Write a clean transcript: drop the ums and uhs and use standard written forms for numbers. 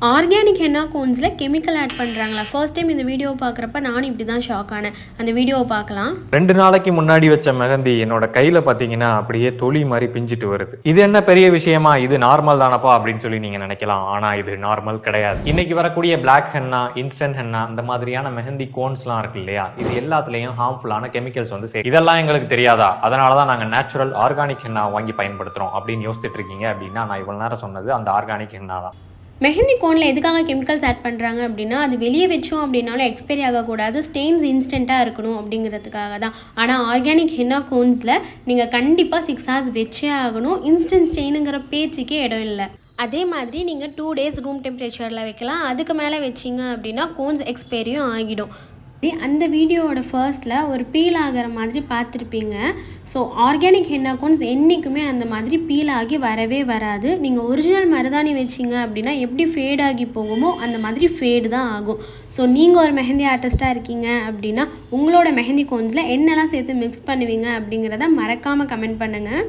Organic henna கோன்ஸில் chemical add பண்ணுறாங்களா? First time இந்த வீடியோவை பார்க்குறப்ப நானும் இப்படி தான் ஷாக் ஆனேன். அந்த வீடியோவை பார்க்கலாம். 2 நாளைக்கு முன்னாடி வச்ச மெஹந்தி என்னோட கையில் பார்த்தீங்கன்னா அப்படியே தொலி மாதிரி பிஞ்சிட்டு வருது. இது என்ன பெரிய விஷயமா, இது நார்மல் தானப்பா அப்படின்னு சொல்லி நீங்கள் நினைக்கலாம். ஆனால் இது நார்மல் கிடையாது. இன்னைக்கு வரக்கூடிய பிளாக் ஹென்னா, இன்ஸ்டன்ட் ஹென்னா, இந்த மாதிரியான மெஹந்தி கோன்ஸ்லாம் இருக்கு இல்லையா, இது எல்லாத்துலேயும் ஹார்ம்ஃபுல்லான கெமிக்கல்ஸ் வந்து இதெல்லாம் எங்களுக்கு தெரியாதா? அதனால தான் நாங்கள் நேச்சுரல் ஆர்கானிக் ஹென்னா வாங்கி பயன்படுத்துகிறோம் அப்படின்னு யோசிச்சுட்டு இருக்கீங்க அப்படின்னா, நான் இவ்வளோ நேரம் சொன்னது அந்த ஆர்கானிக் ஹென்னா தான். மெஹந்தி கோனில் எதுக்காக கெமிக்கல்ஸ் ஆட் பண்ணுறாங்க அப்படின்னா, அது வெளியே வச்சோம் அப்படின்னாலும் எக்ஸ்பைரி ஆகக்கூடாது, ஸ்டெயின்ஸ் இன்ஸ்டண்ட்டாக இருக்கணும் அப்படிங்கிறதுக்காக தான். ஆனால் ஆர்கானிக் ஹென்னா கோன்ஸில் நீங்கள் கண்டிப்பாக 6 hours வச்சே ஆகணும். இன்ஸ்டன்ட் ஸ்டெயினுங்கிற பேச்சுக்கே இடம் இல்லை. அதே மாதிரி நீங்கள் 2 days ரூம் டெம்பரேச்சரில் வைக்கலாம். அதுக்கு மேலே வச்சிங்க அப்படின்னா கோன்ஸ் எக்ஸ்பைரியும் ஆகிடும். அந்த வீடியோவோட ஃபர்ஸ்ட்டில் ஒரு பீல் ஆகிற மாதிரி பார்த்துருப்பீங்க. ஸோ ஆர்கானிக் ஹென்னா கோன்ஸ் என்றைக்குமே அந்த மாதிரி பீல் ஆகி வரவே வராது. நீங்கள் ஒரிஜினல் மருதாணி வச்சிங்க அப்படின்னா எப்படி ஃபேட் ஆகி போகுமோ அந்த மாதிரி ஃபேடு தான் ஆகும். ஸோ நீங்கள் ஒரு மெஹந்தி ஆர்டிஸ்ட்டாக இருக்கீங்க அப்படின்னா உங்களோட மெஹந்தி கோன்ஸில் என்னெல்லாம் சேர்த்து மிக்ஸ் பண்ணுவீங்க அப்படிங்கிறத மறக்காமல் கமெண்ட் பண்ணுங்கள்.